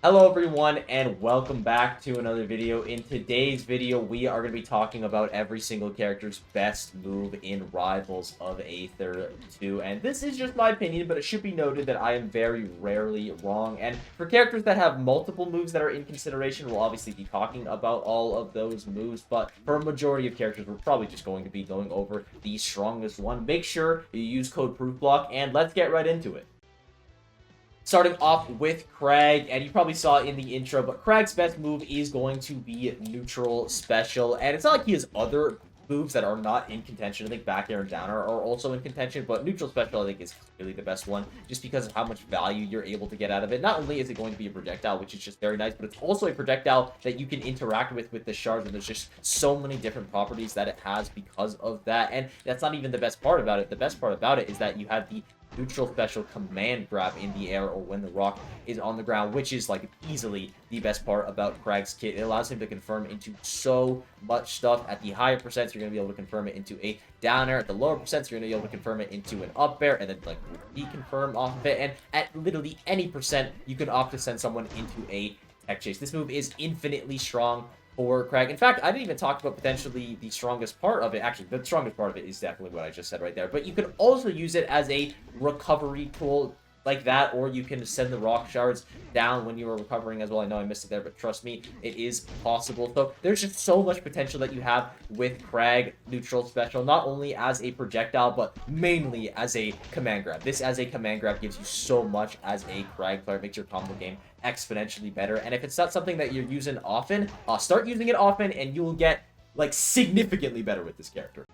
Hello everyone and welcome back to another video. In today's video, we are going to be talking about every single character's best move in Rivals of Aether 2. And this is just my opinion, but it should be noted that I am very rarely wrong. And for characters that have multiple moves that are in consideration, we'll obviously be talking about all of those moves. But for a majority of characters, we're probably just going to be going over the strongest one. Make sure you use code proodblock and let's get right into it. Starting off with Kragg, and you probably saw it in the intro, but Kragg's best move is going to be neutral special, and it's not like he has other moves that are not in contention. I think back air and down air are also in contention, but neutral special I think is really the best one, just because of how much value you're able to get out of it. Not only is it going to be a projectile, which is just very nice, but it's also a projectile that you can interact with the shards, and there's just so many different properties that it has because of that, and that's not even the best part about it. The best part about it is that you have the neutral special command grab in the air or when the rock is on the ground, which is like easily the best part about Kragg's kit. It allows him to confirm into so much stuff. At the higher percents, you're going to be able to confirm it into a down air. At the lower percents, you're going to be able to confirm it into an up air and then like deconfirm off of it. And at literally any percent, you can opt to send someone into a tech chase. This move is infinitely strong for Kragg. In fact, I didn't even talk about potentially the strongest part of it. Actually, the strongest part of it is definitely what I just said right there. But you can also use it as a recovery tool like that, or you can send the rock shards down when you are recovering as well. I know I missed it there, but trust me, it is possible. So there's just so much potential that you have with Kragg neutral special, not only as a projectile, but mainly as a command grab. This as a command grab gives you so much as a Kragg player. It makes your combo game exponentially better. And if it's not something that you're using often, start using it often and you will get like significantly better with this character.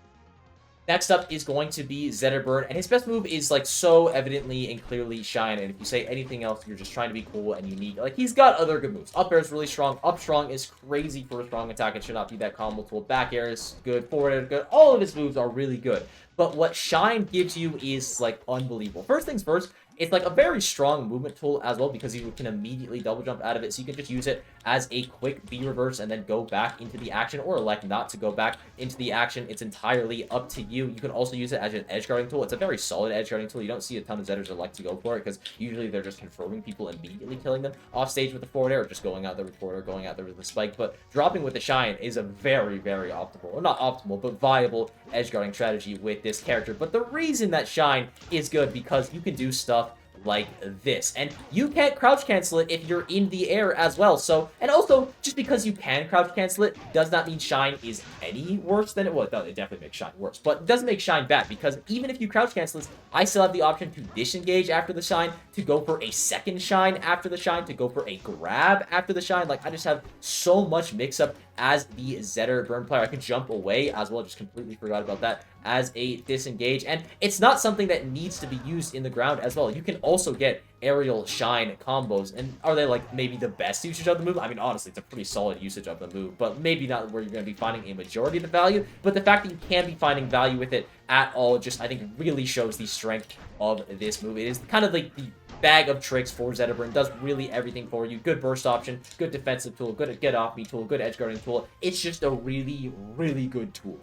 Next up is going to be Zetterburn, and his best move is like so evidently and clearly Shine, and if you say anything else, you're just trying to be cool and unique. Like, he's got other good moves. Up air is really strong. Up strong is crazy for a strong attack. It should not be that combo tool. Back air is good. Forward air is good. All of his moves are really good. But what Shine gives you is like unbelievable. First things first, it's like a very strong movement tool as well because you can immediately double jump out of it. So you can just use it as a quick B reverse and then go back into the action, or elect not to go back into the action. It's entirely up to you. You can also use it as an edge guarding tool. It's a very solid edge guarding tool. You don't see a ton of Zetters that like to go for it because usually they're just confirming people, immediately killing them off stage with the forward air, or just going out there with forward air, going out there with the spike. But dropping with the Shine is a very, very optimal, or not optimal, but viable edge guarding strategy with this character. But the reason that Shine is good because you can do stuff like this, and you can't crouch cancel it if you're in the air as well. So, and also, just because you can crouch cancel it does not mean Shine is any worse than it was. Well, it definitely makes Shine worse, but it doesn't make Shine bad, because even if you crouch cancel it, I still have the option to disengage after the Shine, to go for a second Shine after the Shine, to go for a grab after the Shine. Like, I just have so much mix-up as the Zetterburn player. I can jump away as well, just completely forgot about that, as a disengage, and it's not something that needs to be used in the ground as well. You can also get aerial Shine combos, and are they like maybe the best usage of the move? I mean, honestly, it's a pretty solid usage of the move, but maybe not where you're going to be finding a majority of the value. But the fact that you can be finding value with it at all just, I think, really shows the strength of this move. It is kind of like the bag of tricks for Zetterburn. Does really everything for you. Good burst option, good defensive tool, good get off me tool, good edge guarding tool. It's just a really, really good tool.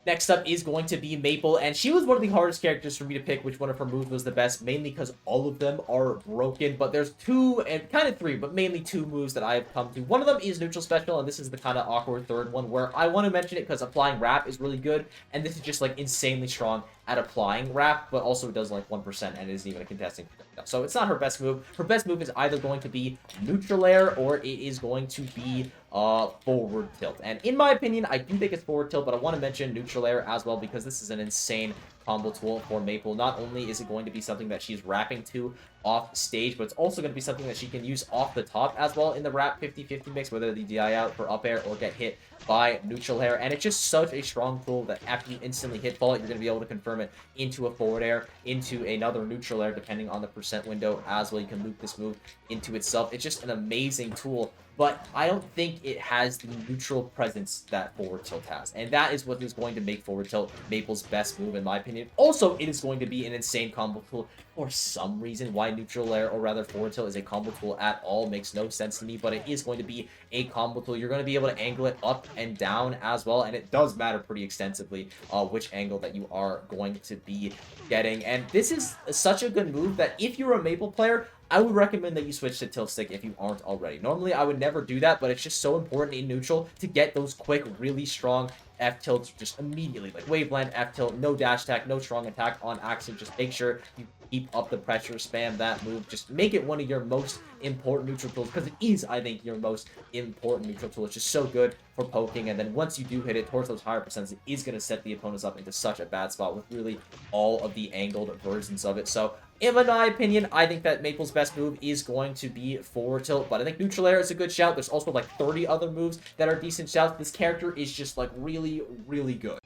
Next up is going to be Maple, and she was one of the hardest characters for me to pick which one of her moves was the best, mainly because all of them are broken, but there's two, and kind of three, but mainly two moves that I've come to. One of them is neutral special, and this is the kind of awkward third one where I want to mention it because applying wrap is really good, and this is just like insanely strong at applying wrap, but also does like 1% and isn't even a contesting. So it's not her best move. Her best move is either going to be neutral air or it is going to be forward tilt. And in my opinion, I do think it's forward tilt, but I want to mention neutral air as well because this is an insane combo tool for Maple. Not only is it going to be something that she's wrapping to off stage, but it's also going to be something that she can use off the top as well in the wrap 50-50 mix, whether the DI out for up air or get hit by neutral air. And it's just such a strong tool that after you instantly hit fall it, you're going to be able to confirm it into a forward air, into another neutral air, depending on the percent window as well. You can loop this move into itself. It's just an amazing tool, but I don't think it has the neutral presence that forward tilt has, and that is what is going to make forward tilt Maple's best move in my opinion. Also, it is going to be an insane combo tool. For some reason, why neutral air, or rather forward tilt, is a combo tool at all makes no sense to me, but it is going to be a combo tool. You're going to be able to angle it up and down as well, and it does matter pretty extensively which angle that you are going to be getting. And this is such a good move that if you're a Maple player, I would recommend that you switch to tilt stick if you aren't already. Normally, I would never do that, but it's just so important in neutral to get those quick, really strong F tilts just immediately. Like wave blend, F tilt, no dash attack, no strong attack on accident. Just make sure you keep up the pressure, spam that move. Just make it one of your most important neutral tools, because it is, I think, your most important neutral tool. It's just so good for poking, and then once you do hit it towards those higher percents, it is going to set the opponents up into such a bad spot with really all of the angled versions of it. So in my opinion, I think that Maple's best move is going to be forward tilt, but I think neutral air is a good shout. There's also like 30 other moves that are decent shouts. This character is just like really, really good.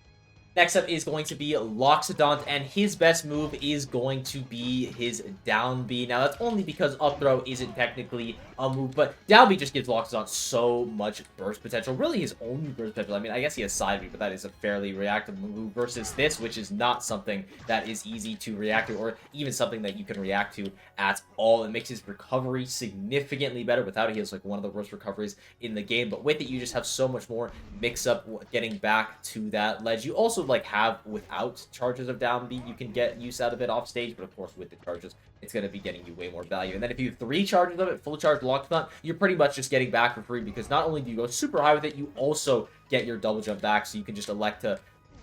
Next up is going to be Loxodont, and his best move is going to be his down B. Now, that's only because up throw isn't technically a move, but down B just gives Loxodont so much burst potential. Really, his only burst potential. I mean, I guess he has side B, but that is a fairly reactive move versus this, which is not something that is easy to react to, or even something that you can react to at all. It makes his recovery significantly better. Without it, he has like one of the worst recoveries in the game, but with it, you just have so much more mix-up getting back to that ledge. You also like have without charges of down B, you can get use out of it off stage, but of course with the charges it's going to be getting you way more value. And then if you have 3 charges of it, full charge Loxodont, you're pretty much just getting back for free, because not only do you go super high with it, you also get your double jump back, so you can just elect to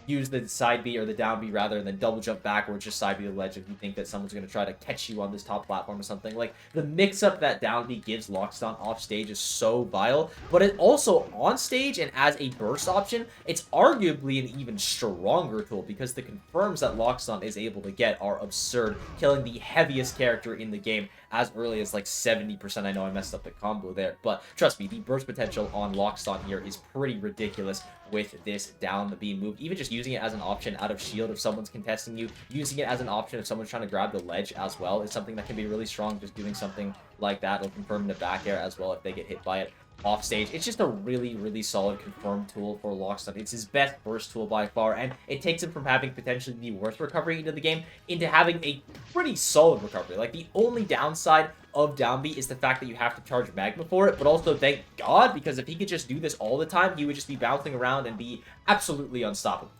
use the side B or the down B rather than double jump back or just side B the ledge if you think that someone's going to try to catch you on this top platform or something. Like, the mix-up that down B gives Loxodont off stage is so vile, but it also on stage and as a burst option, it's arguably an even stronger tool, because the confirms that Loxodont is able to get are absurd, killing the heaviest character in the game as early as like 70%. I know I messed up the combo there, but trust me, the burst potential on Loxodont here is pretty ridiculous with this down the B move. Even just using it as an option out of shield if someone's contesting you, using it as an option if someone's trying to grab the ledge as well is something that can be really strong. Just doing something like that will confirm the back air as well if they get hit by it off stage. It's just a really, really solid confirmed tool for Loxodont. It's his best burst tool by far, and it takes him from having potentially the worst recovery into the game into having a pretty solid recovery. Like, the only downside of down B is the fact that you have to charge magma for it, but also thank God, because if he could just do this all the time, he would just be bouncing around and be absolutely unstoppable.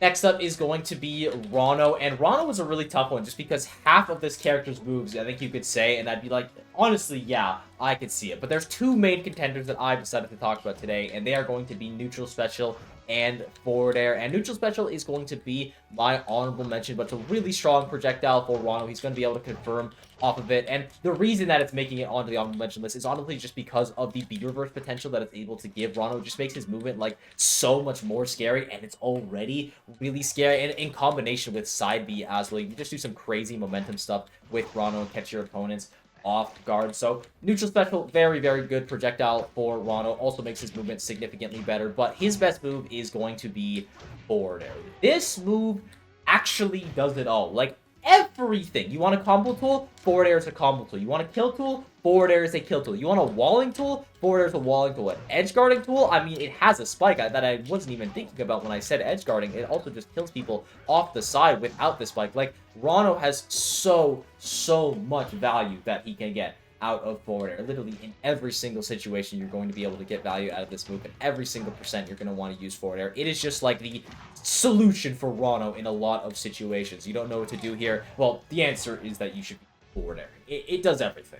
Next up is going to be Ranno, and Ranno is a really tough one just because half of this character's moves, I think you could say, and I'd be like, honestly, yeah, I could see it. But there's 2 main contenders that I've decided to talk about today, and they are going to be neutral special and forward air. And neutral special is going to be my honorable mention, but it's a really strong projectile for Ranno. He's going to be able to confirm off of it, and the reason that it's making it onto the honorable mention list is honestly just because of the B reverse potential that it's able to give. Ranno just makes his movement like so much more scary, and it's already really scary, and in combination with side B as well, you can just do some crazy momentum stuff with Ranno and catch your opponents off guard. So neutral special, very, very good projectile for Ranno. Also makes his movement significantly better, but his best move is going to be forward air. This move actually does it all. Like, everything. You want a combo tool? Forward air is a combo tool. You want a kill tool? Forward air is a kill tool. You want a walling tool? Forward air is a walling tool. An edge guarding tool? I mean, it has a spike that I wasn't even thinking about when I said edge guarding. It also just kills people off the side without the spike. Like, Ranno has so much value that he can get out of forward air. Literally in every single situation, you're going to be able to get value out of this move. And every single percent, you're going to want to use forward air. It is just like the solution for Ranno in a lot of situations. You don't know what to do here. Well, the answer is that you should be forward air. It does everything.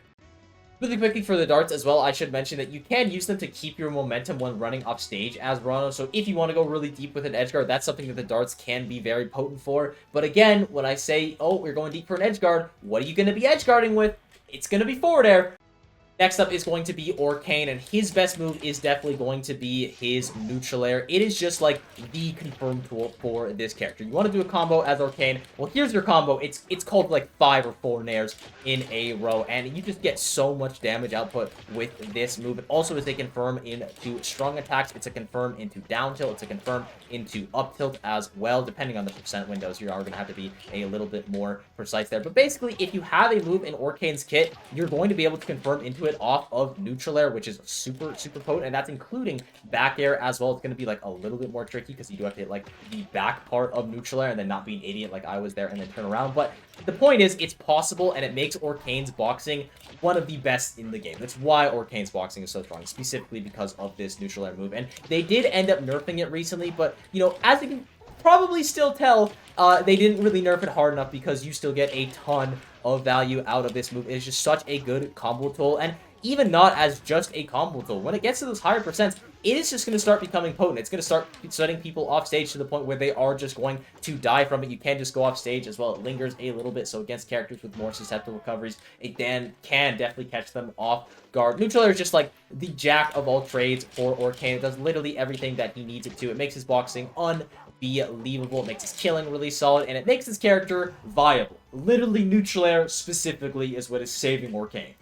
Really quickly for the darts as well, I should mention that you can use them to keep your momentum when running off stage as Ranno. So if you want to go really deep with an edge guard, that's something that the darts can be very potent for. But again, when I say, oh, we're going deep for an edge guard, what are you going to be edge guarding with? It's going to be forward air. Next up is going to be Orcane, and his best move is definitely going to be his neutral air. It is just like the confirmed tool for this character. You want to do a combo as Orcane? Well, here's your combo. It's called like 5 or 4 nairs in a row, and you just get so much damage output with this move. It also is a confirm into strong attacks. It's a confirm into down tilt. It's a confirm into up tilt as well. Depending on the percent windows, you are going to have to be a little bit more precise there. But basically, if you have a move in Orcane's kit, you're going to be able to confirm into it off of neutral air, which is super potent, and that's including back air as well. It's going to be like a little bit more tricky because you do have to hit like the back part of neutral air and then not be an idiot like I was there and then turn around. But the point is, it's possible, and it makes Orcane's boxing one of the best in the game. That's why Orcane's boxing is so strong, specifically because of this neutral air move. And they did end up nerfing it recently, but, you know, as you can probably still tell they didn't really nerf it hard enough, because you still get a ton of value out of this move. It's just such a good combo tool, and even not as just a combo tool. When it gets to those higher percents, it is just going to start becoming potent. It's going to start setting people off stage to the point where they are just going to die from it. You can just go off stage as well. It lingers a little bit, so against characters with more susceptible recoveries, it then can definitely catch them off guard. Neutral Air is just like the jack of all trades for Orcane. It does literally everything that he needs it to. It makes his boxing unbelievable. It makes his killing really solid, and it makes his character viable. Literally, Neutral Air specifically is what is saving Orcane.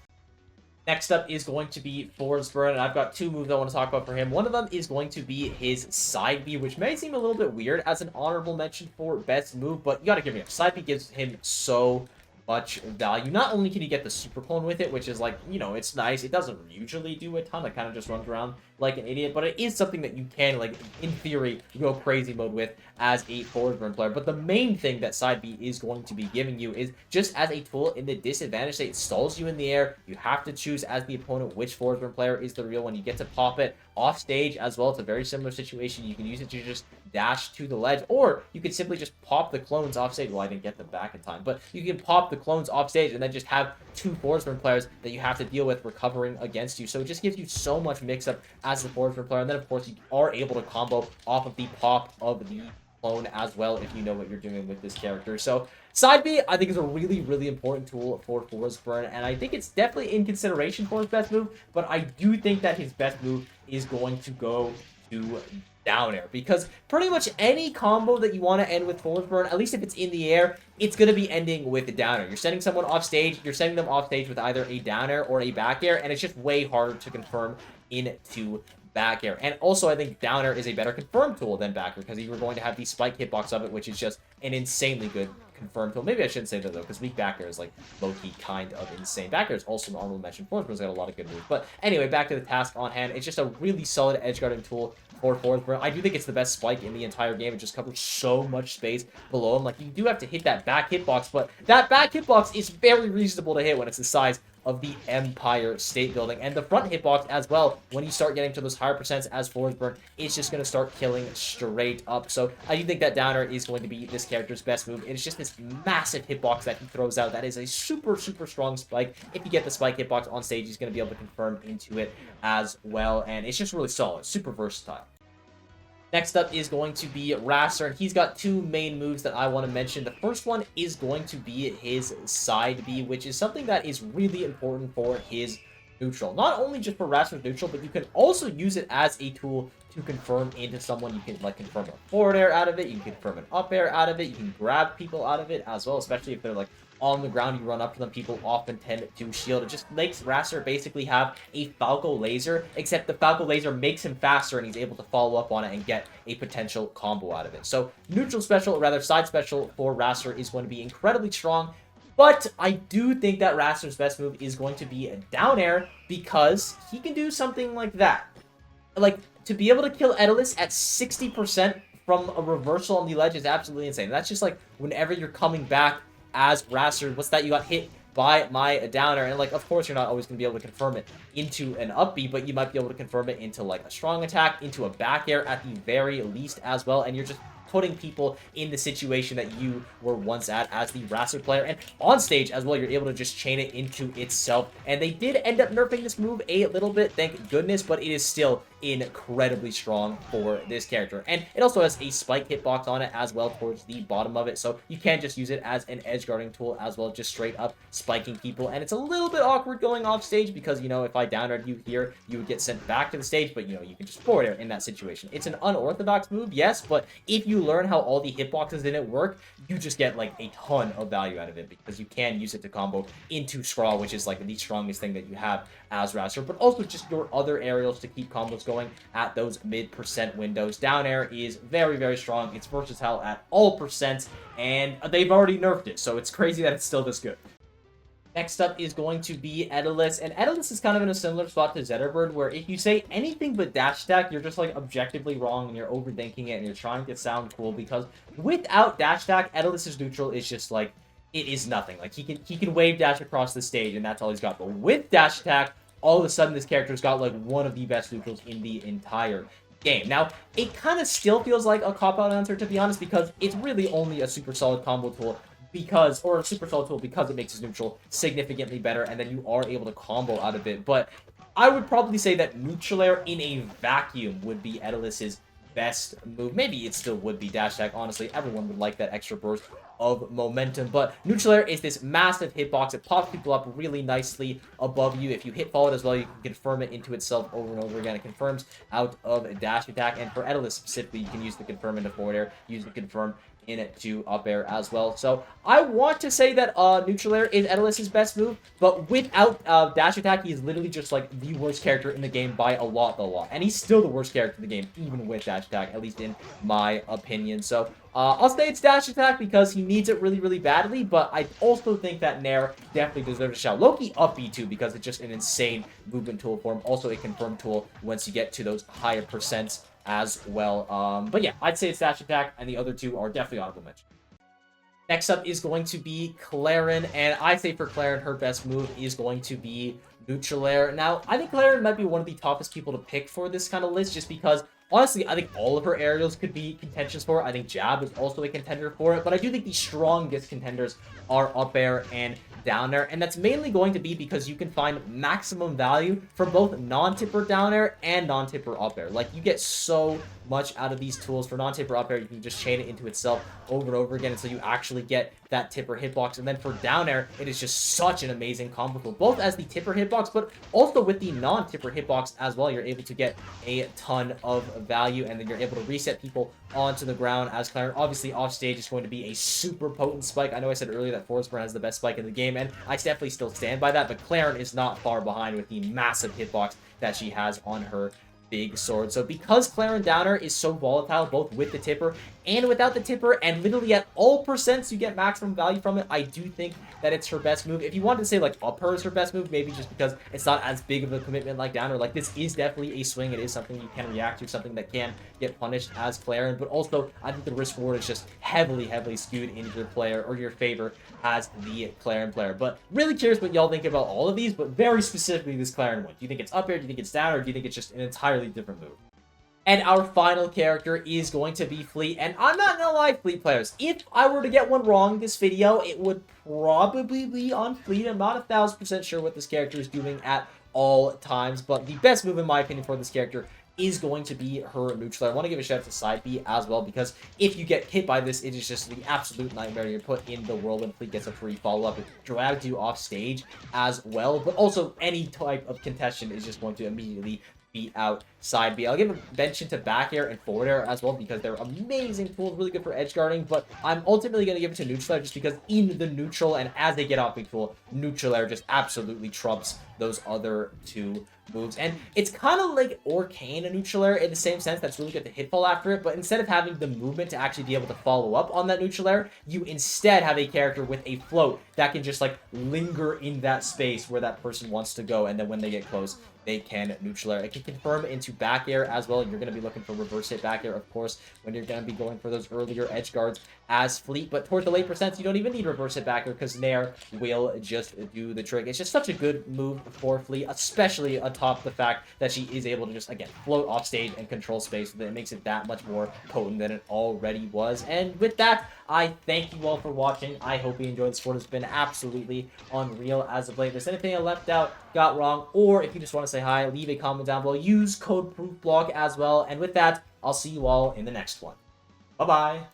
Next up is going to be Forsburn, and I've got two moves I want to talk about for him. One of them is going to be his side B, which may seem a little bit weird as an honorable mention for best move, but you gotta give me up. Side B gives him so much value. Not only can you get the super clone with it, which is like, you know, it's nice. It doesn't usually do a ton. It kind of just runs around like an idiot, but it is something that you can, like, in theory, go crazy mode with as a Forsburn player. But the main thing that side B is going to be giving you is just as a tool in the disadvantage state. It stalls you in the air. You have to choose as the opponent which Forsburn player is the real one. You get to pop it off stage as well. It's a very similar situation. You can use it to just dash to the ledge, or you could simply just pop the clones off stage. Well, I didn't get them back in time, but you can pop the clones off stage and then just have two Forsburn players that you have to deal with recovering against you. So it just gives you so much mix-up as the Forsburn player, and then of course you are able to combo off of the pop of the clone as well if you know what you're doing with this character. So side B, I think, is a really, really important tool for Forsburn, and I think it's definitely in consideration for his best move, but I do think that his best move is going to go to down air, because pretty much any combo that you want to end with Forsburn, at least if it's in the air, it's going to be ending with a down air. You're sending someone off stage, you're sending them off stage with either a down air or a back air, and it's just way harder to confirm into back air. And also, I think down air is a better confirm tool than back air, because you're going to have the spike hitbox of it, which is just an insanely good confirm tool. Maybe I shouldn't say that, though, because weak back air is, like, low-key kind of insane. Back air is also an honorable mention. Forsburn's got a lot of good moves. But anyway, back to the task on hand. It's just a really solid edge guarding tool for Forsburn. I do think it's the best spike in the entire game. It just covers so much space below him. Like, you do have to hit that back hitbox, but that back hitbox is very reasonable to hit when it's the size of the Empire State Building. And the front hitbox as well, when you start getting to those higher percents as Forsburn, it's just going to start killing straight up. So I do think that downer is going to be this character's best move. It's just this massive hitbox that he throws out. That is a super, super strong spike. If you get the spike hitbox on stage, he's going to be able to confirm into it as well. And it's just really solid, super versatile. Next up is going to be Wrastor, and he's got two main moves that I want to mention. The first one is going to be his side B, which is something that is really important for his neutral. Not only just for Wrastor's neutral, but you can also use it as a tool to confirm into someone. You can, like, confirm a forward air out of it, you can confirm an up air out of it, you can grab people out of it as well, especially if they're, like, on the ground, you run up to them, people often tend to shield. It just makes Wrastor basically have a Falco laser, except the Falco laser makes him faster, and he's able to follow up on it and get a potential combo out of it. So neutral special, or rather side special for Wrastor is going to be incredibly strong, but I do think that Wrastor's best move is going to be a down air, because he can do something like that. Like, to be able to kill etalus at 60% from a reversal on the ledge is absolutely insane. That's just like whenever you're coming back as Wrastor, what's that? You got hit by my downer, and, like, of course you're not always going to be able to confirm it into an up B, but you might be able to confirm it into, like, a strong attack, into a back air at the very least as well, and you're just putting people in the situation that you were once at as the Wrastor player. And on stage as well, you're able to just chain it into itself. And they did end up nerfing this move a little bit, thank goodness, but it is still incredibly strong for this character. And it also has a spike hitbox on it as well towards the bottom of it, so you can just use it as an edge guarding tool as well, just straight up spiking people. And it's a little bit awkward going off stage because, you know, if I downed you here, you would get sent back to the stage, but, you know, you can just forward air in that situation. It's an unorthodox move, yes, but if you learn how all the hitboxes in it work, you just get, like, a ton of value out of it, because you can use it to combo into Scrawl, which is, like, the strongest thing that you have as Wrastor, but also just your other aerials to keep combos going at those mid-percent windows. Down air is very, very strong. It's versatile at all percents, and they've already nerfed it, so it's crazy that it's still this good. Next up is going to be etalus, and etalus is kind of in a similar spot to Zetterburn, where if you say anything but dash attack, you're just, like, objectively wrong, and you're overthinking it, and you're trying to sound cool, because without dash attack, etalus's neutral is just, like, it is nothing. Like, he can wave dash across the stage, and that's all he's got. But with dash attack, all of a sudden this character's got, like, one of the best neutrals in the entire game. Now, it kind of still feels like a cop-out answer, to be honest, because it's really only a super solid combo tool or a super solid tool because it makes his neutral significantly better, and then you are able to combo out of it. But I would probably say that Neutral Air in a vacuum would be Edalus's best move. Maybe it still would be dash attack. Honestly, everyone would like that extra burst of momentum. But Neutral Air is this massive hitbox. It pops people up really nicely above you. If you hit follow it as well, you can confirm it into itself over and over again. It confirms out of a dash attack. And for Edalus specifically, you can use the confirm into forward air, use the confirm into up air as well. So I want to say that Neutral Air is Edalus's best move, but without dash attack, he is literally just like the worst character in the game by a lot. And he's still the worst character in the game, even with dash attack, at least in my opinion. So I'll say it's dash attack because he needs it really badly, but I also think that Nair definitely deserves a shout. Loki up B too, because it's just an insane movement tool for him. Also a confirm tool once you get to those higher percents as well. But yeah, I'd say it's dash attack, and the other two are definitely honorable mention. Next up is going to be Clairen, and I say for Clairen, her best move is going to be Neutral Air. Now, I think Clairen might be one of the toughest people to pick for this kind of list, just because honestly, I think all of her aerials could be contentious for it. I think Jab is also a contender for it, but I do think the strongest contenders are up air and down air, and that's mainly going to be because you can find maximum value from both non-tipper down air and non-tipper up air. Like, you get so much out of these tools. For non-tipper up air, you can just chain it into itself over and over again until you actually get that tipper hitbox. And then for down air, it is just such an amazing combo tool, both as the tipper hitbox, but also with the non-tipper hitbox as well. You're able to get a ton of value, and then you're able to reset people onto the ground as Clairen. Obviously, off stage is going to be a super potent spike. I know I said earlier that Forsburn has the best spike in the game, and I definitely still stand by that, but Clairen is not far behind with the massive hitbox that she has on her big sword. So because Clairen Downer is so volatile, both with the tipper and without the tipper, and literally at all percents you get maximum value from it, I do think that it's her best move. If you want to say like up her is her best move, maybe just because it's not as big of a commitment like Downer, like this is definitely a swing. It is something you can react to, something that can get punished as Clairen, but also I think the risk reward is just heavily skewed in your player or your favor as the Clairen player. But really curious what y'all think about all of these, but very specifically this Clairen one. Do you think it's up air? Do you think it's down, or do you think it's just an entirely different move? And our final character is going to be Fleet. And I'm not gonna lie, Fleet players, if I were to get one wrong this video, it would probably be on Fleet. I'm not 1000% sure what this character is doing at all times, but the best move in my opinion for this character is going to be her neutral. I want to give a shout out to side B as well, because if you get hit by this, it is just the absolute nightmare. You're put in the world when Fleet gets a free follow-up. It drags you off stage as well, but also any type of contestant is just going to immediately beat out side B. I'll give a mention to back air and forward air as well, because they're amazing tools, really good for edge guarding, but I'm ultimately going to give it to neutral air just because in the neutral and as they get off big tool, neutral air just absolutely trumps those other two moves. And it's kind of like Orcane and neutral air in the same sense. That's really good to hitfall after it, but instead of having the movement to actually be able to follow up on that neutral air, you instead have a character with a float that can just like linger in that space where that person wants to go, and then when they get close, they can neutral air. It can confirm into back air as well. You're going to be looking for reverse hit back air, of course, when you're going to be going for those earlier edge guards as Fleet. But toward the late percents, you don't even need reverse hit back air because Nair will just do the trick. It's just such a good move for Fleet, especially atop the fact that she is able to just, again, float off stage and control space, so that it makes it that much more potent than it already was. And with that, I thank you all for watching. I hope you enjoyed. The sport has been absolutely unreal as of late. If there's anything I left out, got wrong, or if you just want to say hi, leave a comment down below. Use code proodblock as well. And with that, I'll see you all in the next one. Bye-bye.